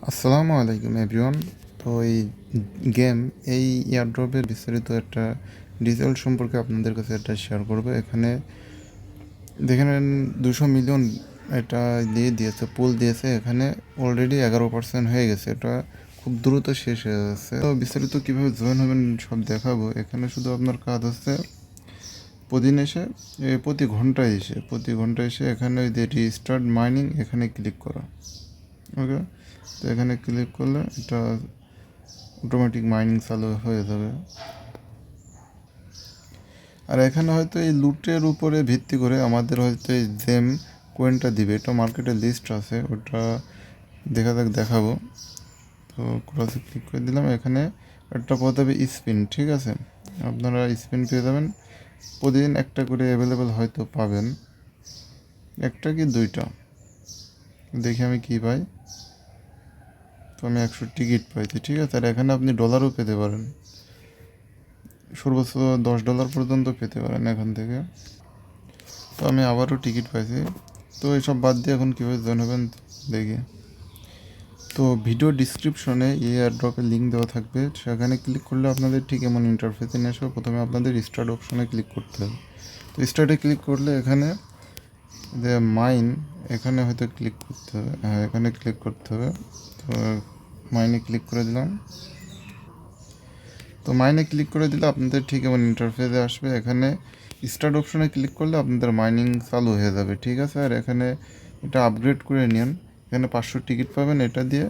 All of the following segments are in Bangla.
আসসালামু আলাইকুম এভরিওয়ান। তো এই এয়ারড্রপের বিস্তারিত একটা ডিটেল সম্পর্কে আপনাদের কাছে একটা শেয়ার করবো। এখানে দেখেন 200 মিলিয়ন এটা দিয়ে দিয়েছে, পুল দিয়েছে। এখানে অলরেডি 11% হয়ে গেছে। এটা খুব দ্রুত শেষ হয়ে যাচ্ছে। তো বিস্তারিত কীভাবে জয়েন হবেন সব দেখাবো। এখানে শুধু আপনার কাজ হচ্ছে প্রতি ঘন্টায় এসে এখানে ওই যে রিস্টার্ট মাইনিং এখানে ক্লিক করা। ওকে, তো এখানে ক্লিক করলে এটা অটোমেটিক মাইনিং চালু হয়ে যাবে। আর এখানে হয়তো এই লুটের উপরে ভিত্তি করে আমাদের হয়তো এই জেম কয়েনটা দিবে। এটা মার্কেটে লিস্ট আছে, ওটা দেখাবো। তো ক্রসে ক্লিক করে দিলাম। এখানে একটা পথ হবে স্পিন, ঠিক আছে। আপনারা স্পিন পেয়ে যাবেন, প্রতিদিন একটা করে অ্যাভেলেবেল হয়তো পাবেন, একটা কি দুইটা। দেখি আমি কি পাই। তো আমি 100 টিকিট পাইছি, ঠিক আছে। আর এখানে আপনি ডলারও পেতে পারেন, সর্বোচ্চ $10 পর্যন্ত পেতে পারেন এখান থেকে। তো আমি আবারও টিকিট পাইছি। তো এইসব বাদ দিয়ে এখন কীভাবে জয়েন হবেন দেখি। তো ভিডিও ডিসক্রিপশনে এই এয়ারড্রপের লিঙ্ক দেওয়া থাকবে, সেখানে ক্লিক করলে আপনাদের ঠিক এমন ইন্টারফেসে নিয়ে আসবে। প্রথমে আপনাদের স্টার্ট অপশনে ক্লিক করতে হবে। তো স্টার্টে ক্লিক করলে এখানে যে মাইন, এখানে হয়তো ক্লিক করতে হবে। হ্যাঁ, এখানে ক্লিক করতে হবে। তো মাইনে ক্লিক করে দিলাম। তো মাইনে ক্লিক করে দিলে আপনাদের ঠিক এমন ইন্টারফেসে আসবে। এখানে স্টার্ট অপশনে ক্লিক করলে আপনাদের মাইনিং চালু হয়ে যাবে, ঠিক আছে। আর এখানে এটা আপগ্রেড করে নিন। এখানে 500 টিকিট পাবেন, এটা দিয়ে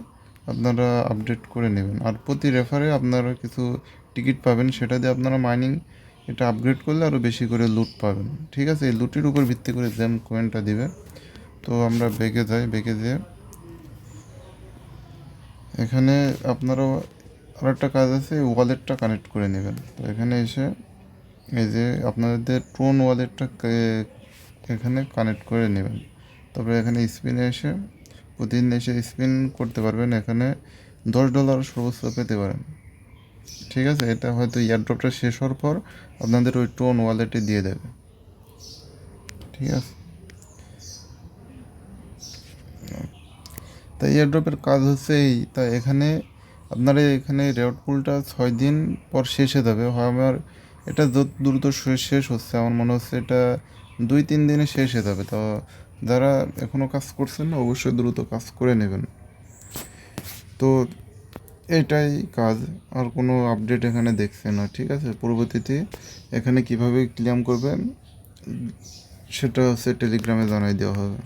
আপনারা আপডেট করে নেবেন। আর প্রতি রেফারে আপনারা কিছু টিকিট পাবেন, সেটা দিয়ে আপনারা মাইনিং এটা আপগ্রেড করলে আরও বেশি করে লুট পাবেন, ঠিক আছে। এই লুটের উপর ভিত্তি করে জেম কয়েনটা দিবে। তো আমরা বেঁকে যেয়ে এখানে আপনারা আরেকটা কাজ আছে, ওয়ালেটটা কানেক্ট করে নেবেন। তো এখানে এসে এই যে আপনাদের ট্রোন ওয়ালেটটা এখানে কানেক্ট করে নেবেন। তারপরে এখানে স্পিনে এসে প্রতিদিন এসে স্পিন করতে পারবেন। এখানে $10 সর্বোচ্চ পেতে পারেন, ঠিক আছে। এটা হয়তো এয়ারড্রপটা শেষ হওয়ার পর আপনাদের ওই ট্রোন ওয়ালেটে দিয়ে দেবে, ঠিক আছে। তাই এয়ারড্রপের কাজ হচ্ছে এই। তাই এখানে আপনারা এখানে রেড পুলটা 6 দিন পর শেষ হয়ে যাবে। হয় আমার এটা যত দ্রুত শেষ হচ্ছে, আমার মনে হচ্ছে এটা 2-3 দিনে শেষ হয়ে যাবে। তো যারা এখনও কাজ করছেন না, অবশ্যই দ্রুত কাজ করে নেবেন। তো এটাই কাজ, আর কোনো আপডেট এখানে দেখছে না, ঠিক আছে। পরবর্তীতে এখানে কিভাবে ক্লেম করবেন সেটা হচ্ছে টেলিগ্রামে জানাই দেওয়া হবে।